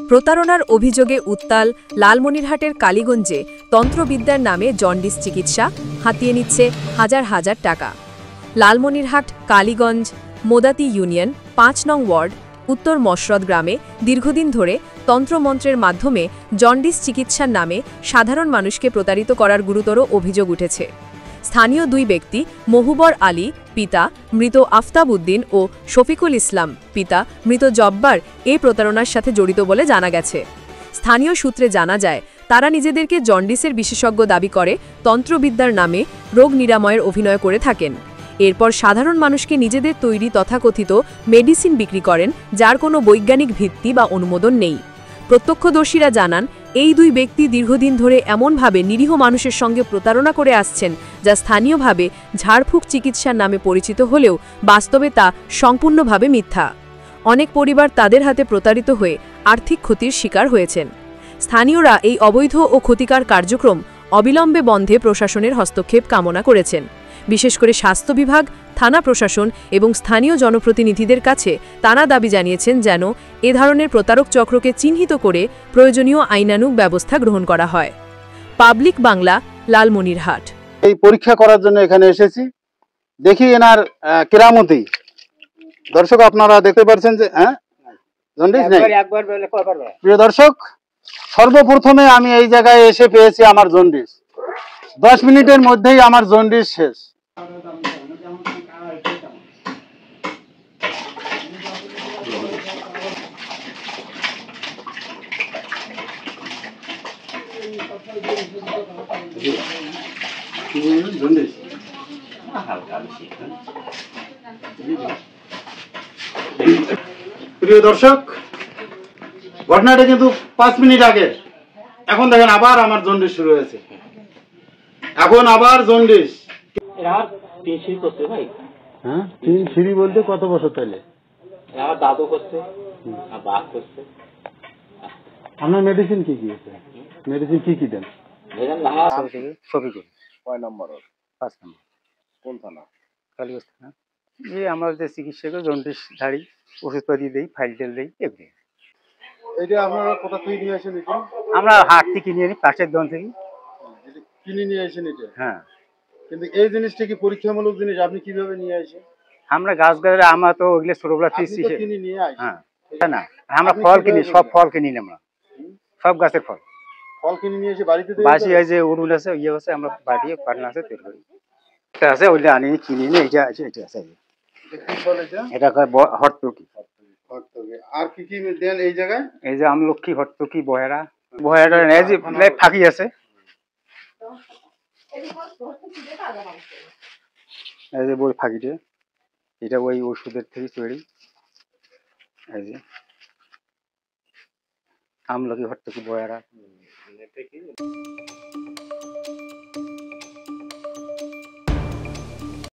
প্রতারণার অভিযোগে উত্তাল লালমনিরহাটের কালীগঞ্জে তন্ত্রবিদ্যার নামে জন্ডিস চিকিৎসা হাতিয়ে নিচ্ছে হাজার হাজার টাকা। লালমনিরহাট কালীগঞ্জ মোদাতি ইউনিয়ন ৫ নং ওয়ার্ড উত্তর মশরদ গ্রামে দীর্ঘদিন ধরে তন্ত্রমন্ত্রের মাধ্যমে জন্ডিস চিকিৎসার নামে সাধারণ মানুষকে প্রতারিত করার গুরুতর অভিযোগ উঠেছে। স্থানীয় দুই ব্যক্তি মহুবর আলী পিতা মৃত আফতাব উদ্দিন ও শফিকুল ইসলাম পিতা মৃত জব্বার এই প্রতারণার সাথে জড়িত বলে জানা গেছে। স্থানীয় সূত্রে জানা যায় তারা নিজেদেরকে জন্ডিসের বিশেষজ্ঞ দাবি করে তন্ত্রবিদ্যার নামে রোগ নিরাময়ের অভিনয় করে থাকেন। এরপর সাধারণ মানুষকে নিজেদের তৈরি তথাকথিত মেডিসিন বিক্রি করেন, যার কোনো বৈজ্ঞানিক ভিত্তি বা অনুমোদন নেই। প্রত্যক্ষদর্শীরা জানান এই দুই ব্যক্তি দীর্ঘদিন ধরে এমনভাবে নিরীহ মানুষের সঙ্গে প্রতারণা করে আসছেন যা স্থানীয়ভাবে ঝাড়ফুঁক চিকিৎসার নামে পরিচিত হলেও বাস্তবে তা সম্পূর্ণভাবে মিথ্যা। অনেক পরিবার তাদের হাতে প্রতারিত হয়ে আর্থিক ক্ষতির শিকার হয়েছেন। স্থানীয়রা এই অবৈধ ও ক্ষতিকর কার্যক্রম অবিলম্বে বন্ধে প্রশাসনের হস্তক্ষেপ কামনা করেছেন। বিশেষ করে স্বাস্থ্য বিভাগ, থানা প্রশাসন এবং স্থানীয় জনপ্রতিনিধিদের কাছে তারা দাবি জানিয়েছেন যেন এ ধরনের প্রতারক চক্রকে চিহ্নিত করে প্রয়োজনীয় আইনানুগ ব্যবস্থা গ্রহণ করা হয়। পাবলিক বাংলা, লালমনিরহাট। এই পরীক্ষা করার জন্য এখানে এসেছি, দেখি এনার কেরামতি। দর্শক আপনারা দেখতে পাচ্ছেন যে জন্ডিস নেই। প্রিয় দর্শক, সর্বপ্রথমে আমি এই জায়গায় এসে পেয়েছি আমার জন্ডিস। 10 মিনিটের মধ্যেই আমার জন্ডিস শেষ। প্রিয় দর্শক, ঘটনাটা কিন্তু 5 মিনিট আগে। এখন দেখেন আবার আমার জন্ডিস শুরু হয়েছে। এখন আবার জন্ডিস। হ্যাঁ, 3 সিঁড়ি বলতে কত বছর তাইলে? দাদু করছে, বাপ করছে। আপনার মেডিসিন কি কি আছে? মেডিসিন কি কি দেন? শফিকুল। কয় নম্বর? 5 নম্বর। কোন থানা? কালীগঞ্জ থানা। এই আমরা যে চিকিৎসা করি, জন্ডিস ধাড়ি ওষুধপাতি দেই, ফাইল টেল দেই, এগুলি। এটা আপনারা কোথা থেকে নিয়ে আসেন? এটা আমরা হাট থেকে কিনে আনি, পাশের দোকান থেকে। কিনে নিয়ে আসেন এটা? হ্যাঁ। কিন্তু এই জিনিসটা কি পরীক্ষামূলক জিনিস? আপনি কিভাবে নিয়ে আসেন? আমরা গাছ গাছ আমরা তো ওইগুলো ছোটবেলা থেকে কিনে নিয়ে আসেন। হ্যাঁ, না আমরা ফল কিনি, সব ফল কিনি আমরা, সব গাছের ফল। ফল কিনে নিয়ে এসে বাড়িতে বাসি এই যে উড়ুল আছে, ইয়ে আছে, আমরা বাড়ি পাটনা আছে তৈরি করি। এটা আছে, ওইটা আনি কিনি নি। এটা আছে, এটা আছে। এটা হরতকি। আর কি কি দেন এই জায়গায়? এই যে আমলক্ষী, হরতকি, বহেরা। বহেরা এই যে ফাঁকি আছে, এই যে বই ফাঁকিটা, এটা ওই ওষুধের থেকে তৈরি। এই যে আমলকি, হরতকি, বহেরা।